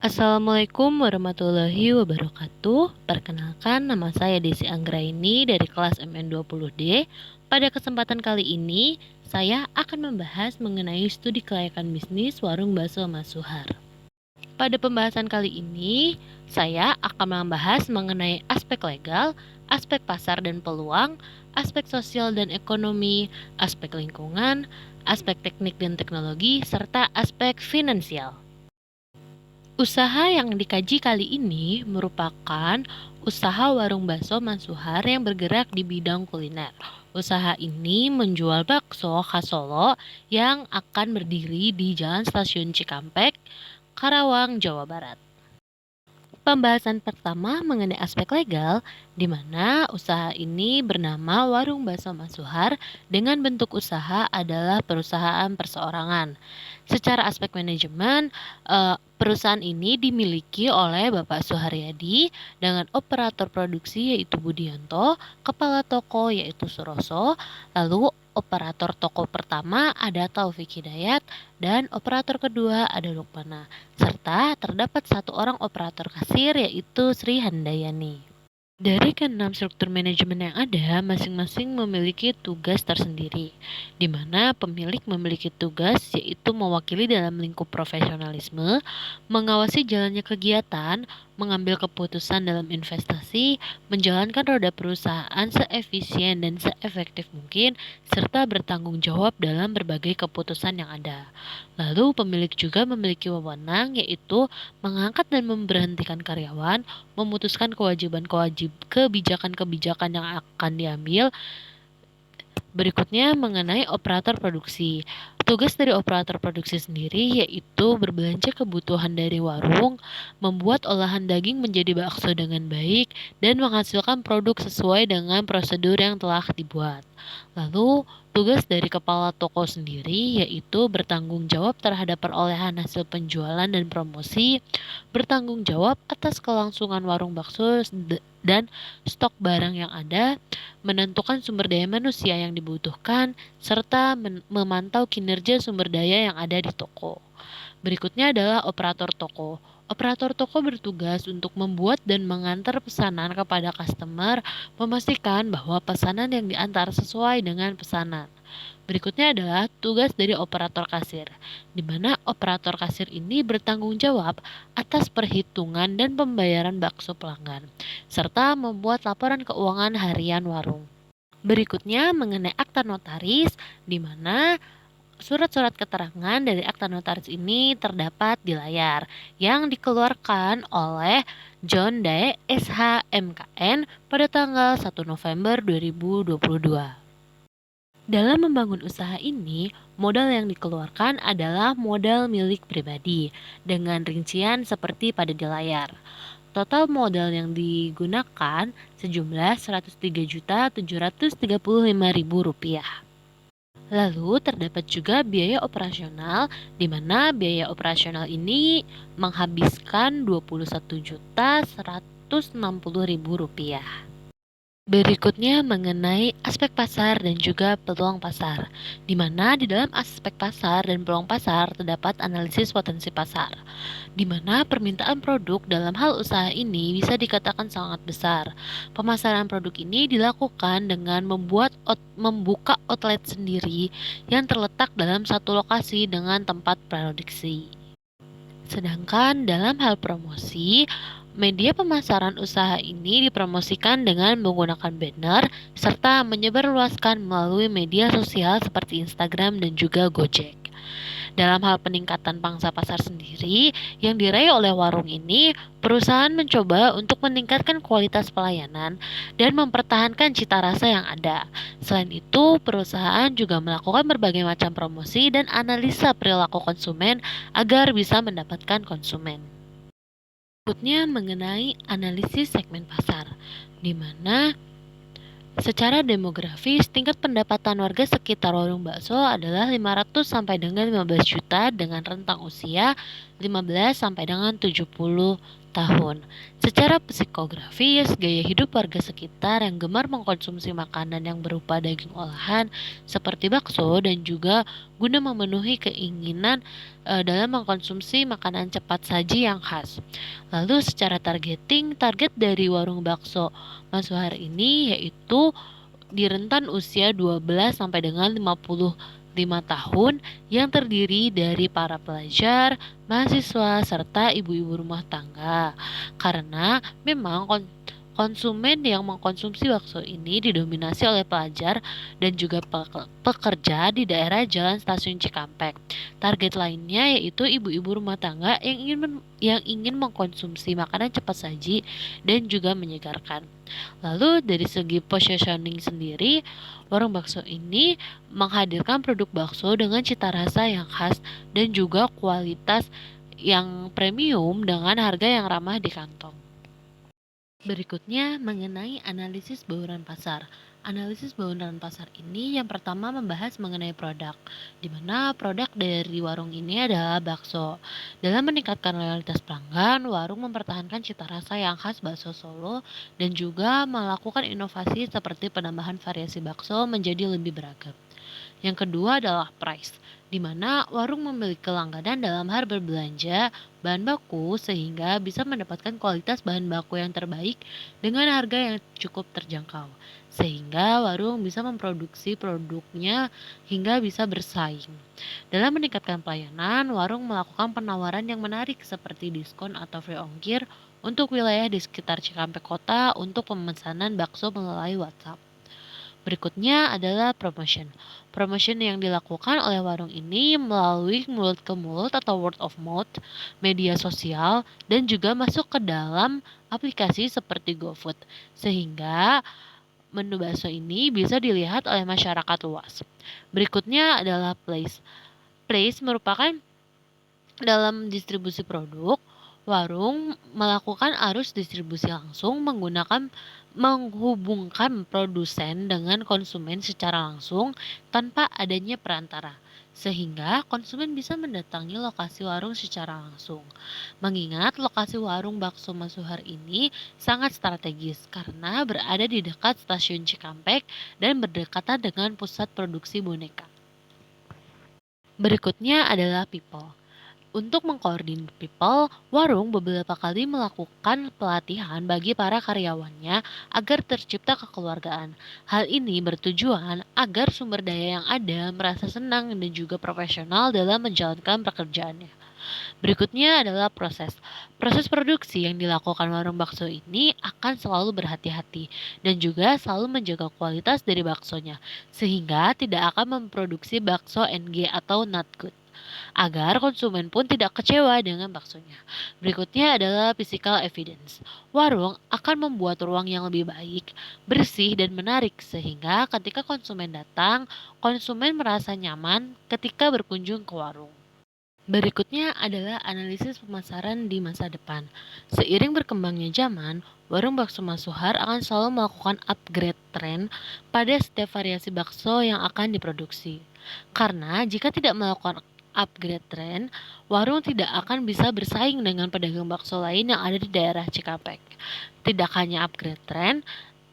Assalamualaikum warahmatullahi wabarakatuh. Perkenalkan, nama saya Desi Anggraini dari kelas MN20D. Pada kesempatan kali ini, saya akan membahas mengenai studi kelayakan bisnis warung bakso Mas Suhar. Pada pembahasan kali ini, saya akan membahas mengenai aspek legal, aspek pasar dan peluang, aspek sosial dan ekonomi, aspek lingkungan, aspek teknik dan teknologi, serta aspek finansial. Usaha yang dikaji kali ini merupakan usaha warung bakso Mas Suhar yang bergerak di bidang kuliner. Usaha ini menjual bakso khas Solo yang akan berdiri di Jalan Stasiun Cikampek, Karawang, Jawa Barat. Pembahasan pertama mengenai aspek legal, di mana usaha ini bernama Warung Bakso Mas Suhar dengan bentuk usaha adalah perusahaan perseorangan. Secara aspek manajemen, perusahaan ini dimiliki oleh Bapak Suharyadi dengan operator produksi yaitu Budianto, kepala toko yaitu Suroso, lalu operator toko pertama ada Taufik Hidayat, dan operator kedua ada Lukmana, serta terdapat satu orang operator kasir yaitu Sri Handayani. Dari keenam struktur manajemen yang ada, masing-masing memiliki tugas tersendiri, di mana pemilik memiliki tugas yaitu mewakili dalam lingkup profesionalisme, mengawasi jalannya kegiatan, mengambil keputusan dalam investasi, menjalankan roda perusahaan seefisien dan seefektif mungkin, serta bertanggung jawab dalam berbagai keputusan yang ada. Lalu pemilik juga memiliki wewenang yaitu mengangkat dan memberhentikan karyawan, memutuskan kebijakan-kebijakan yang akan diambil. Berikutnya mengenai operator produksi. Tugas dari operator produksi sendiri yaitu berbelanja kebutuhan dari warung, membuat olahan daging menjadi bakso dengan baik, dan menghasilkan produk sesuai dengan prosedur yang telah dibuat. Lalu, tugas dari kepala toko sendiri yaitu bertanggung jawab terhadap perolehan hasil penjualan dan promosi, bertanggung jawab atas kelangsungan warung bakso dan stok barang yang ada, menentukan sumber daya manusia yang dibutuhkan, serta memantau kinerja sumber daya yang ada di toko. Berikutnya adalah operator toko. Operator toko bertugas untuk membuat dan mengantar pesanan kepada customer, memastikan bahwa pesanan yang diantar sesuai dengan pesanan. Berikutnya adalah tugas dari operator kasir, di mana operator kasir ini bertanggung jawab atas perhitungan dan pembayaran bakso pelanggan, serta membuat laporan keuangan harian warung. Berikutnya mengenai akta notaris, di mana surat-surat keterangan dari akta notaris ini terdapat di layar yang dikeluarkan oleh John Dae SHMKN pada tanggal 1 November 2022. Dalam membangun usaha ini, modal yang dikeluarkan adalah modal milik pribadi dengan rincian seperti pada di layar. Total modal yang digunakan sejumlah Rp103.735.000. Lalu terdapat juga biaya operasional, di mana biaya operasional ini menghabiskan Rp21.160.000. Berikutnya mengenai aspek pasar dan juga peluang pasar, di mana di dalam aspek pasar dan peluang pasar terdapat analisis potensi pasar, di mana permintaan produk dalam hal usaha ini bisa dikatakan sangat besar. Pemasaran produk ini dilakukan dengan membuka outlet sendiri yang terletak dalam satu lokasi dengan tempat produksi. Sedangkan dalam hal promosi, media pemasaran usaha ini dipromosikan dengan menggunakan banner serta menyebarluaskan melalui media sosial seperti Instagram dan juga Gojek. Dalam hal peningkatan pangsa pasar sendiri yang diraih oleh warung ini, perusahaan mencoba untuk meningkatkan kualitas pelayanan dan mempertahankan cita rasa yang ada. Selain itu, perusahaan juga melakukan berbagai macam promosi dan analisa perilaku konsumen agar bisa mendapatkan konsumen. Berikutnya mengenai analisis segmen pasar, di mana secara demografis, tingkat pendapatan warga sekitar warung bakso adalah 500 sampai dengan 15 juta dengan rentang usia 15 sampai dengan 70 tahun. Secara psikografis, gaya hidup warga sekitar yang gemar mengkonsumsi makanan yang berupa daging olahan seperti bakso dan juga guna memenuhi keinginan dalam mengkonsumsi makanan cepat saji yang khas. Lalu secara targeting, target dari warung bakso Mas Suhar ini yaitu di rentan usia 12 sampai dengan 55 tahun yang terdiri dari para pelajar, mahasiswa, serta ibu-ibu rumah tangga. Karena memang konsumen yang mengkonsumsi bakso ini didominasi oleh pelajar dan juga pekerja di daerah Jalan Stasiun Cikampek. Target lainnya yaitu ibu-ibu rumah tangga yang ingin mengkonsumsi makanan cepat saji dan juga menyegarkan. Lalu dari segi positioning sendiri, warung bakso ini menghadirkan produk bakso dengan cita rasa yang khas dan juga kualitas yang premium dengan harga yang ramah di kantong. Berikutnya mengenai analisis bauran pasar. Analisis bauran pasar ini yang pertama membahas mengenai produk, di mana produk dari warung ini adalah bakso. Dalam meningkatkan loyalitas pelanggan, warung mempertahankan cita rasa yang khas bakso Solo dan juga melakukan inovasi seperti penambahan variasi bakso menjadi lebih beragam. Yang kedua adalah price, di mana warung memiliki langganan dalam hal berbelanja bahan baku sehingga bisa mendapatkan kualitas bahan baku yang terbaik dengan harga yang cukup terjangkau. Sehingga warung bisa memproduksi produknya hingga bisa bersaing. Dalam meningkatkan pelayanan, warung melakukan penawaran yang menarik seperti diskon atau free ongkir untuk wilayah di sekitar Cikampek Kota untuk pemesanan bakso melalui WhatsApp. Berikutnya adalah promotion. Promotion yang dilakukan oleh warung ini melalui mulut ke mulut atau word of mouth, media sosial, dan juga masuk ke dalam aplikasi seperti GoFood. Sehingga menu bakso ini bisa dilihat oleh masyarakat luas. Berikutnya adalah place. Place merupakan dalam distribusi produk, warung melakukan arus distribusi langsung menghubungkan produsen dengan konsumen secara langsung tanpa adanya perantara, sehingga konsumen bisa mendatangi lokasi warung secara langsung. Mengingat lokasi warung bakso Mas Suhar ini sangat strategis karena berada di dekat stasiun Cikampek dan berdekatan dengan pusat produksi boneka. Berikutnya adalah people. Untuk mengkoordinir people, warung beberapa kali melakukan pelatihan bagi para karyawannya agar tercipta kekeluargaan. Hal ini bertujuan agar sumber daya yang ada merasa senang dan juga profesional dalam menjalankan pekerjaannya. Berikutnya adalah proses. Proses produksi yang dilakukan warung bakso ini akan selalu berhati-hati dan juga selalu menjaga kualitas dari baksonya, sehingga tidak akan memproduksi bakso NG atau not good agar konsumen pun tidak kecewa dengan baksonya. Berikutnya adalah physical evidence. Warung akan membuat ruang yang lebih baik, bersih dan menarik sehingga ketika konsumen datang, konsumen merasa nyaman ketika berkunjung ke warung. Berikutnya adalah analisis pemasaran di masa depan. Seiring berkembangnya zaman, warung bakso Mas Suhar akan selalu melakukan upgrade tren pada setiap variasi bakso yang akan diproduksi. Karena jika tidak melakukan upgrade tren, warung tidak akan bisa bersaing dengan pedagang bakso lain yang ada di daerah Cikampek. Tidak hanya upgrade tren,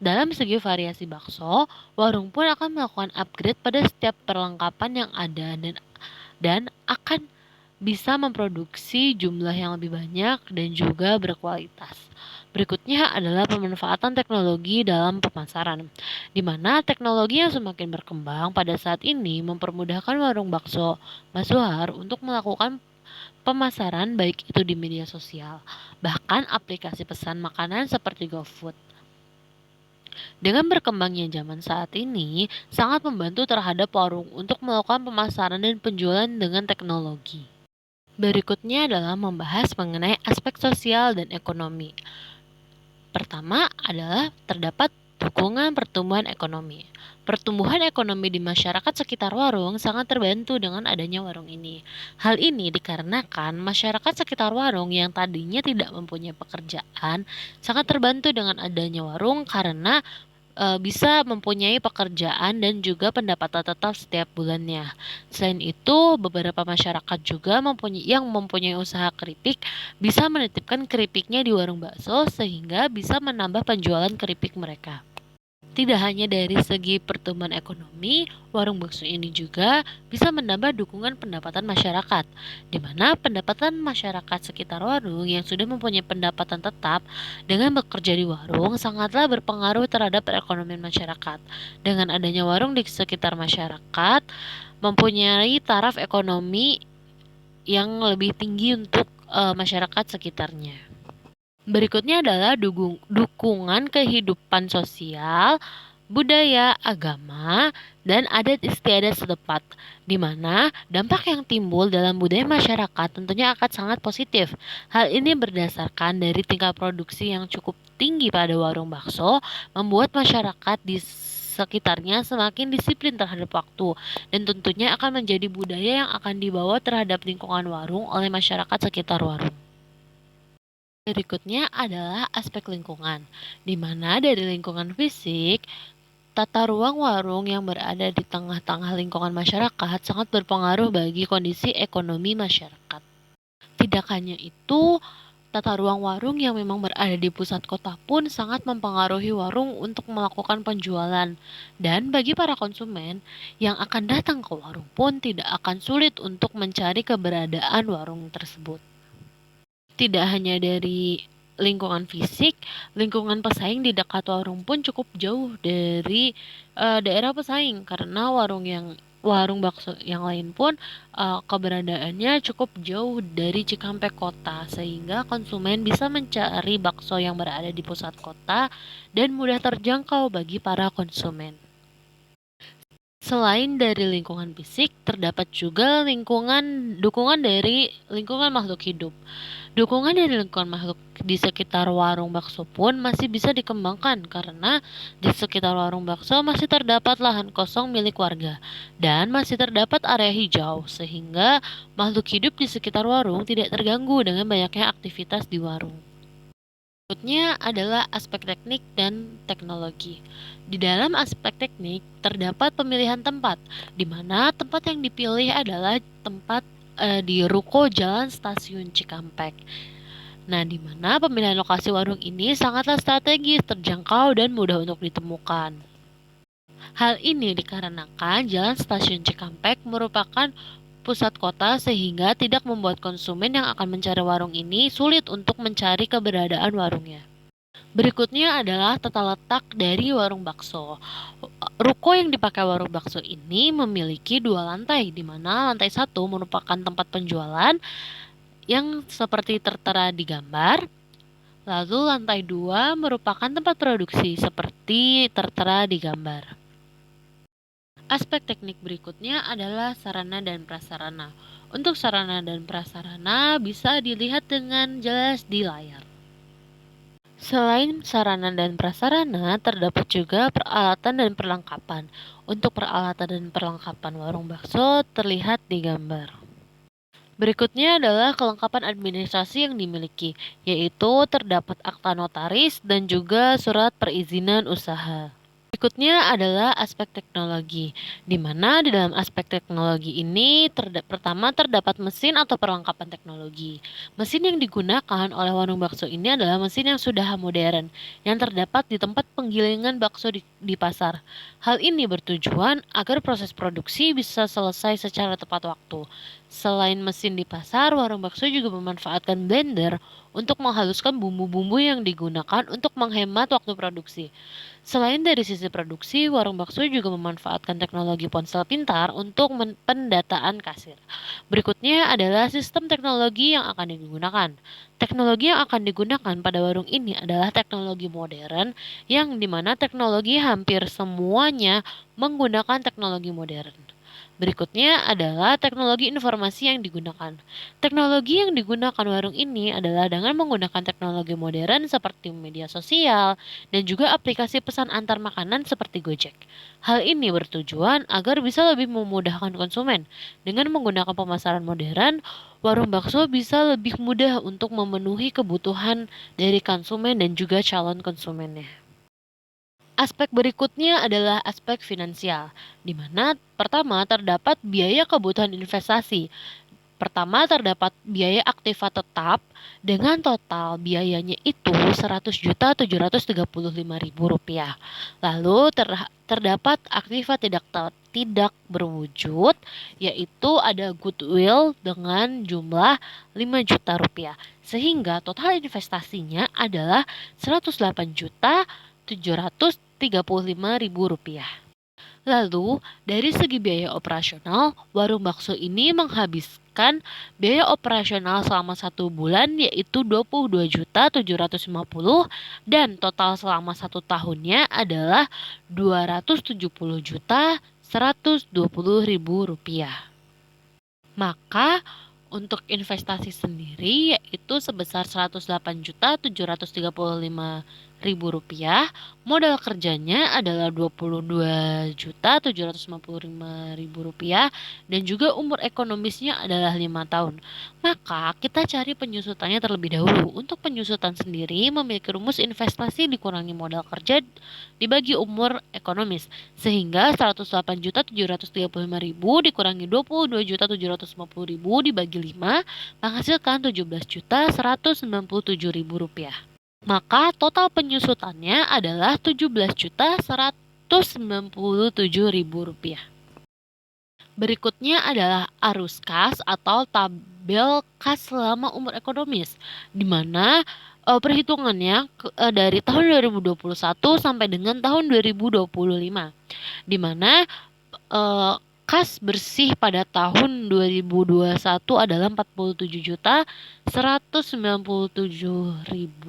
dalam segi variasi bakso, warung pun akan melakukan upgrade pada setiap perlengkapan yang ada dan akan bisa memproduksi jumlah yang lebih banyak dan juga berkualitas. Berikutnya adalah pemanfaatan teknologi dalam pemasaran, di mana teknologi yang semakin berkembang pada saat ini mempermudahkan warung bakso Mas Suhar untuk melakukan pemasaran baik itu di media sosial, bahkan aplikasi pesan makanan seperti GoFood. Dengan berkembangnya zaman saat ini, sangat membantu terhadap warung untuk melakukan pemasaran dan penjualan dengan teknologi. Berikutnya adalah membahas mengenai aspek sosial dan ekonomi. Pertama adalah terdapat dukungan pertumbuhan ekonomi. Pertumbuhan ekonomi di masyarakat sekitar warung sangat terbantu dengan adanya warung ini. Hal ini dikarenakan masyarakat sekitar warung yang tadinya tidak mempunyai pekerjaan sangat terbantu dengan adanya warung karena bisa mempunyai pekerjaan dan juga pendapatan tetap setiap bulannya. Selain itu, beberapa masyarakat juga yang mempunyai usaha keripik bisa menitipkan keripiknya di warung bakso sehingga bisa menambah penjualan keripik mereka. Tidak hanya dari segi pertumbuhan ekonomi, warung bakso ini juga bisa menambah dukungan pendapatan masyarakat, di mana pendapatan masyarakat sekitar warung yang sudah mempunyai pendapatan tetap dengan bekerja di warung sangatlah berpengaruh terhadap perekonomian masyarakat. Dengan adanya warung di sekitar masyarakat, mempunyai taraf ekonomi yang lebih tinggi untuk masyarakat sekitarnya. Berikutnya adalah dukungan kehidupan sosial, budaya, agama, dan adat istiadat setempat, di mana dampak yang timbul dalam budaya masyarakat tentunya akan sangat positif. Hal ini berdasarkan dari tingkat produksi yang cukup tinggi pada warung bakso, membuat masyarakat di sekitarnya semakin disiplin terhadap waktu, dan tentunya akan menjadi budaya yang akan dibawa terhadap lingkungan warung oleh masyarakat sekitar warung. Berikutnya adalah aspek lingkungan, di mana dari lingkungan fisik, tata ruang warung yang berada di tengah-tengah lingkungan masyarakat sangat berpengaruh bagi kondisi ekonomi masyarakat. Tidak hanya itu, tata ruang warung yang memang berada di pusat kota pun sangat mempengaruhi warung untuk melakukan penjualan. Dan bagi para konsumen yang akan datang ke warung pun tidak akan sulit untuk mencari keberadaan warung tersebut. Tidak hanya dari lingkungan fisik, lingkungan pesaing di dekat warung pun cukup jauh dari daerah pesaing karena warung bakso yang lain pun keberadaannya cukup jauh dari Cikampek kota sehingga konsumen bisa mencari bakso yang berada di pusat kota dan mudah terjangkau bagi para konsumen. Selain dari lingkungan fisik, terdapat juga dukungan dari lingkungan makhluk hidup. Dukungan dari lingkungan makhluk di sekitar warung bakso pun masih bisa dikembangkan karena di sekitar warung bakso masih terdapat lahan kosong milik warga dan masih terdapat area hijau sehingga makhluk hidup di sekitar warung tidak terganggu dengan banyaknya aktivitas di warung. Berikutnya adalah aspek teknik dan teknologi. Di dalam aspek teknik, terdapat pemilihan tempat, di mana tempat yang dipilih adalah tempat di Ruko Jalan Stasiun Cikampek. Nah, di mana pemilihan lokasi warung ini sangatlah strategis, terjangkau, dan mudah untuk ditemukan. Hal ini dikarenakan Jalan Stasiun Cikampek merupakan pusat kota sehingga tidak membuat konsumen yang akan mencari warung ini sulit untuk mencari keberadaan warungnya. Berikutnya adalah tata letak dari warung bakso. Ruko yang dipakai warung bakso ini memiliki dua lantai, di mana lantai satu merupakan tempat penjualan yang seperti tertera di gambar. Lalu lantai dua merupakan tempat produksi seperti tertera di gambar. Aspek teknik berikutnya adalah sarana dan prasarana. Untuk sarana dan prasarana bisa dilihat dengan jelas di layar. Selain sarana dan prasarana, terdapat juga peralatan dan perlengkapan. Untuk peralatan dan perlengkapan warung bakso terlihat di gambar. Berikutnya adalah kelengkapan administrasi yang dimiliki, yaitu terdapat akta notaris dan juga surat perizinan usaha. Berikutnya adalah aspek teknologi, di mana di dalam aspek teknologi ini pertama terdapat mesin atau perlengkapan teknologi. Mesin yang digunakan oleh warung bakso ini adalah mesin yang sudah modern, yang terdapat di tempat penggilingan bakso di pasar. Hal ini bertujuan agar proses produksi bisa selesai secara tepat waktu. Selain mesin di pasar, warung bakso juga memanfaatkan blender untuk menghaluskan bumbu-bumbu yang digunakan untuk menghemat waktu produksi. Selain dari sisi produksi, warung bakso juga memanfaatkan teknologi ponsel pintar untuk pendataan kasir. Berikutnya adalah sistem teknologi yang akan digunakan. Teknologi yang akan digunakan pada warung ini adalah teknologi modern, yang dimana teknologi hampir semuanya menggunakan teknologi modern. Berikutnya adalah teknologi informasi yang digunakan. Teknologi yang digunakan warung ini adalah dengan menggunakan teknologi modern seperti media sosial dan juga aplikasi pesan antar makanan seperti Gojek. Hal ini bertujuan agar bisa lebih memudahkan konsumen. Dengan menggunakan pemasaran modern, warung bakso bisa lebih mudah untuk memenuhi kebutuhan dari konsumen dan juga calon konsumennya. Aspek berikutnya adalah aspek finansial, di mana pertama terdapat biaya kebutuhan investasi. Pertama terdapat biaya aktiva tetap dengan total biayanya itu Rp100.735.000. Lalu terdapat aktiva tidak berwujud, yaitu ada goodwill dengan jumlah Rp5 juta. Sehingga total investasinya adalah Rp108.735.000. Lalu, dari segi biaya operasional, warung bakso ini menghabiskan biaya operasional selama 1 bulan yaitu Rp22.750.000 dan total selama 1 tahunnya adalah Rp270.120.000. Maka untuk investasi sendiri yaitu sebesar Rp108.735.000, modal kerjanya adalah Rp22.755.000 dan juga umur ekonomisnya adalah 5 tahun. Maka kita cari penyusutannya terlebih dahulu. Untuk penyusutan sendiri memiliki rumus investasi dikurangi modal kerja dibagi umur ekonomis, sehingga Rp108.735.000 dikurangi Rp22.750.000 dibagi 5 menghasilkan Rp17.197.000. Maka total penyusutannya adalah Rp17.197.000. Berikutnya adalah arus kas atau tabel kas selama umur ekonomis, di mana perhitungannya dari tahun 2021 sampai dengan tahun 2025, di mana kas bersih pada tahun 2021 adalah Rp47.197.000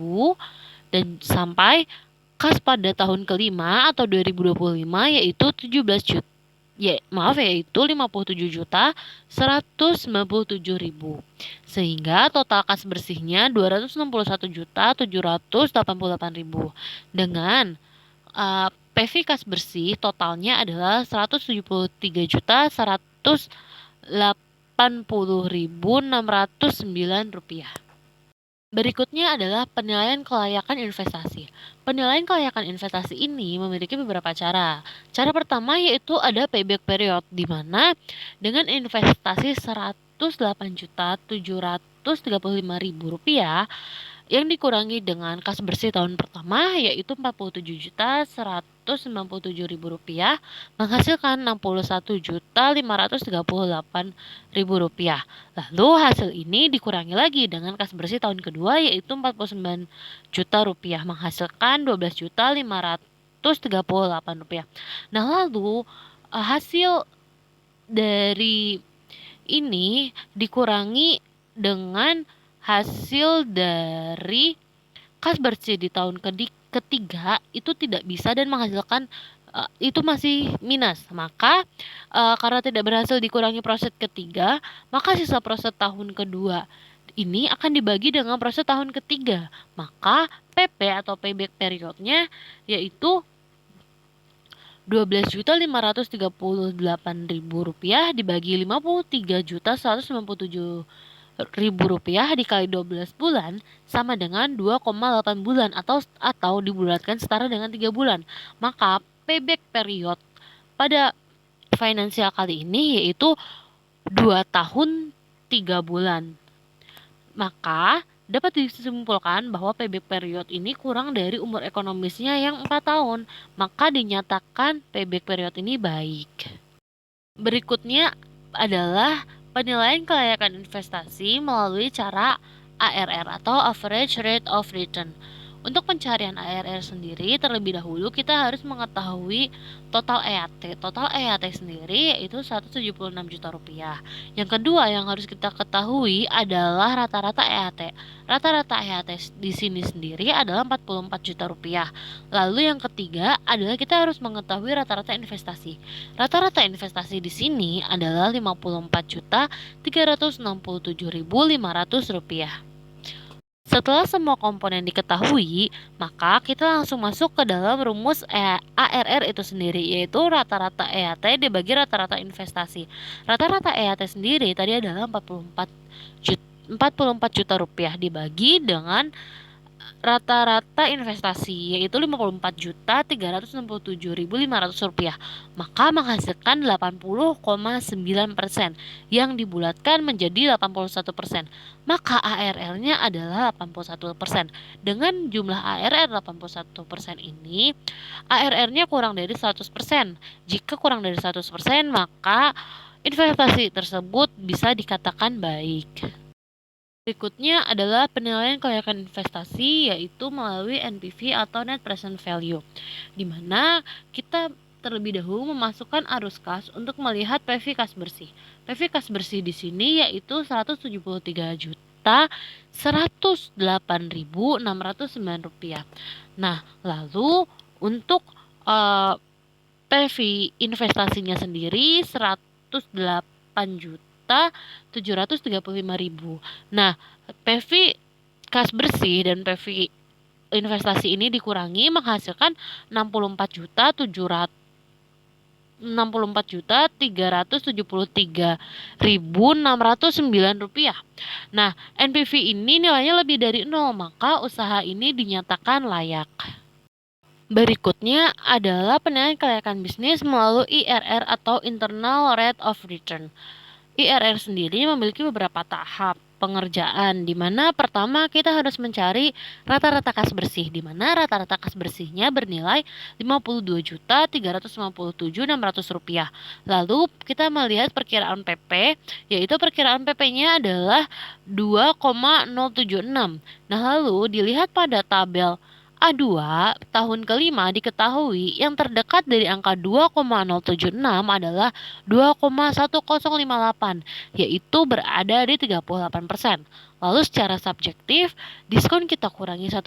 dan sampai kas pada tahun kelima atau 2025 yaitu yaitu Rp57.197.000. Sehingga total kas bersihnya Rp261.788.000 dengan PV kas bersih totalnya adalah Rp173.180.609. Berikutnya adalah penilaian kelayakan investasi. Penilaian kelayakan investasi ini memiliki beberapa cara. Cara pertama yaitu ada payback period, di mana dengan investasi Rp108.735.000 yang dikurangi dengan kas bersih tahun pertama yaitu Rp47.197.000 menghasilkan Rp61.538.000. Lalu hasil ini dikurangi lagi dengan kas bersih tahun kedua yaitu Rp49 juta menghasilkan Rp12.538. Nah, lalu hasil dari ini dikurangi dengan hasil dari kas bersih di tahun ketiga itu tidak bisa dan menghasilkan itu masih minus. Maka karena tidak berhasil dikurangi proses ketiga, maka sisa proses tahun kedua ini akan dibagi dengan proses tahun ketiga. Maka PP atau payback periodnya yaitu Rp12.538.000 dibagi Rp53.197.000 dikali 12 bulan sama dengan 2,8 bulan atau dibulatkan setara dengan 3 bulan. Maka payback period pada finansial kali ini yaitu 2 tahun 3 bulan. Maka dapat disimpulkan bahwa payback period ini kurang dari umur ekonomisnya yang 4 tahun. Maka dinyatakan payback period ini baik. Berikutnya adalah penilaian kelayakan investasi melalui cara ARR atau Average Rate of Return. Untuk pencarian ARR sendiri, terlebih dahulu kita harus mengetahui total EAT. Total EAT sendiri yaitu Rp176 juta. Yang kedua yang harus kita ketahui adalah rata-rata EAT. Rata-rata EAT di sini sendiri adalah Rp44 juta. Lalu yang ketiga adalah kita harus mengetahui rata-rata investasi. Rata-rata investasi di sini adalah Rp54.367.500. Setelah semua komponen diketahui, maka kita langsung masuk ke dalam rumus ARR itu sendiri, yaitu rata-rata EAT dibagi rata-rata investasi. Rata-rata EAT sendiri tadi adalah Rp44 juta dibagi dengan rata-rata investasi yaitu Rp54.367.500, maka menghasilkan 80,9% yang dibulatkan menjadi 81%. Maka ARR-nya adalah 81%. Dengan jumlah ARR 81% ini, ARR-nya kurang dari 100%. Jika kurang dari 100%, maka investasi tersebut bisa dikatakan baik. Berikutnya adalah penilaian kelayakan investasi, yaitu melalui NPV atau Net Present Value, di mana kita terlebih dahulu memasukkan arus kas untuk melihat PV kas bersih. PV kas bersih di sini yaitu Rp173.108.609. Nah, lalu untuk PV investasinya sendiri 108.735.000. Nah, PV kas bersih dan PV investasi ini dikurangi menghasilkan 64.373.609 rupiah. Nah, NPV ini nilainya lebih dari 0, maka usaha ini dinyatakan layak. Berikutnya adalah penilaian kelayakan bisnis melalui IRR atau Internal Rate of Return. IRR sendiri memiliki beberapa tahap pengerjaan, di mana pertama kita harus mencari rata-rata kas bersih, di mana rata-rata kas bersihnya bernilai Rp52.357.600. Lalu kita melihat perkiraan PP, yaitu perkiraan PP-nya adalah 2,076. Nah, lalu dilihat pada tabel A2 tahun kelima diketahui yang terdekat dari angka 2,076 adalah 2,1058, yaitu berada di 38%. Lalu secara subjektif, diskon kita kurangi 1%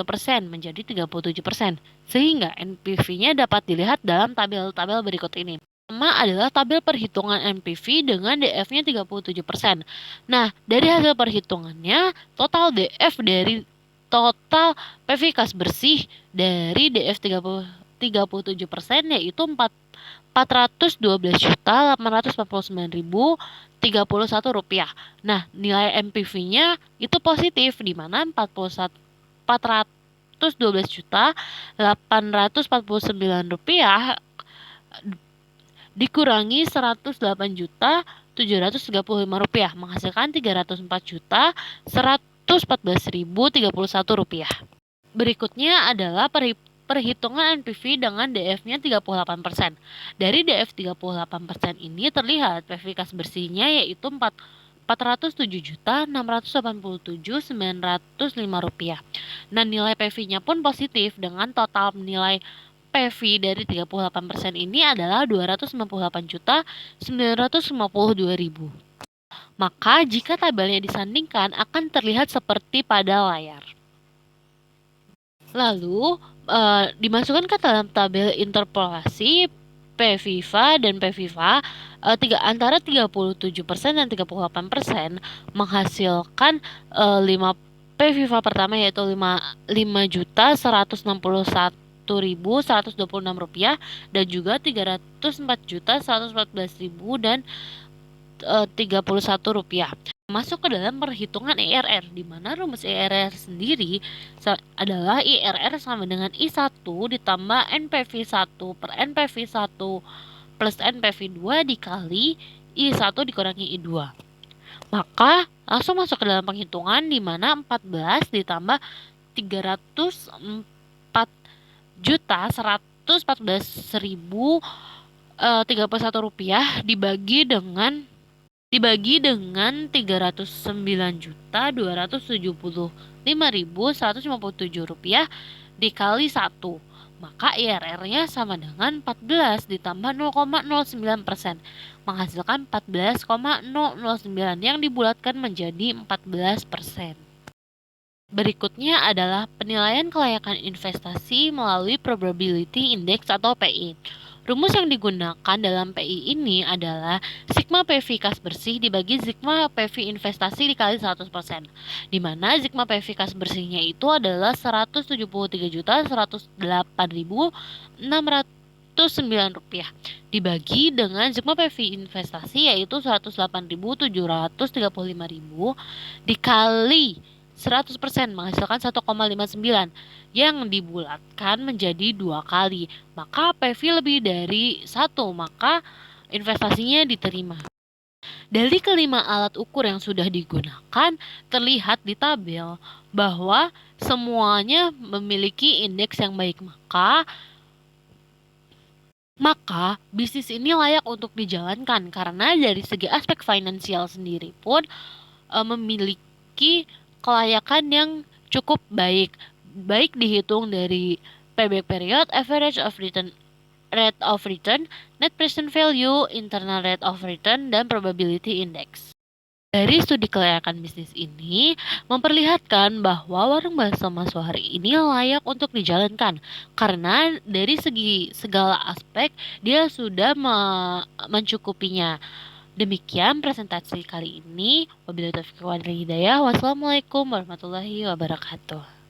menjadi 37%, sehingga NPV-nya dapat dilihat dalam tabel-tabel berikut ini. Pertama adalah tabel perhitungan NPV dengan DF-nya 37%. Nah, dari hasil perhitungannya, total DF dari total PV kas bersih dari DF 37% yaitu 412.849.031 rupiah. Nah, nilai NPV-nya itu positif, di mana 412.849 rupiah dikurangi 108.735 rupiah menghasilkan 304.114.031 rupiah. Berikutnya adalah perhitungan NPV dengan DF-nya 38%. Dari DF 38% ini terlihat PV kas bersihnya yaitu 407.687.905 rupiah. Nah, nilai PV-nya pun positif dengan total nilai PV dari 38% ini adalah 298.952.000. Maka jika tabelnya disandingkan akan terlihat seperti pada layar. Lalu dimasukkan ke dalam tabel interpolasi PVIVA dan PVIVA antara 37% dan 38% menghasilkan 5 PVIVA pertama yaitu 5.161.126 rupiah dan juga 304.114.000 dan 31 rupiah. Masuk ke dalam perhitungan IRR, di mana rumus IRR sendiri adalah IRR sama dengan I1 ditambah NPV1 per NPV1 plus NPV2 dikali I1 dikurangi I2. Maka langsung masuk ke dalam penghitungan, di mana 14 ditambah 304.114.031 rupiah dibagi dengan 309.275.157 rupiah dikali 1. Maka IRR-nya sama dengan 14 ditambah 0,09%, menghasilkan 14,009 yang dibulatkan menjadi 14%. Berikutnya adalah penilaian kelayakan investasi melalui Probability Index atau PI. Rumus yang digunakan dalam PI ini adalah sigma PV kas bersih dibagi sigma PV investasi dikali 100%, di mana sigma PV kas bersihnya itu adalah 173.108.609 rupiah dibagi dengan sigma PV investasi yaitu 108.735.000 dikali 100% menghasilkan 1,59 yang dibulatkan menjadi 2 kali, maka PV lebih dari 1, maka investasinya diterima. Dari kelima alat ukur yang sudah digunakan, terlihat di tabel bahwa semuanya memiliki indeks yang baik, maka bisnis ini layak untuk dijalankan karena dari segi aspek finansial sendiri pun memiliki kelayakan yang cukup baik, baik dihitung dari payback period, average of return, rate of return, net present value, internal rate of return, dan probability index. Dari studi kelayakan bisnis ini memperlihatkan bahwa warung bakso Mas Wahri ini layak untuk dijalankan karena dari segi segala aspek dia sudah mencukupinya. Demikian presentasi kali ini. Wabillahi taufiq wal hidayah. Wassalamualaikum warahmatullahi wabarakatuh.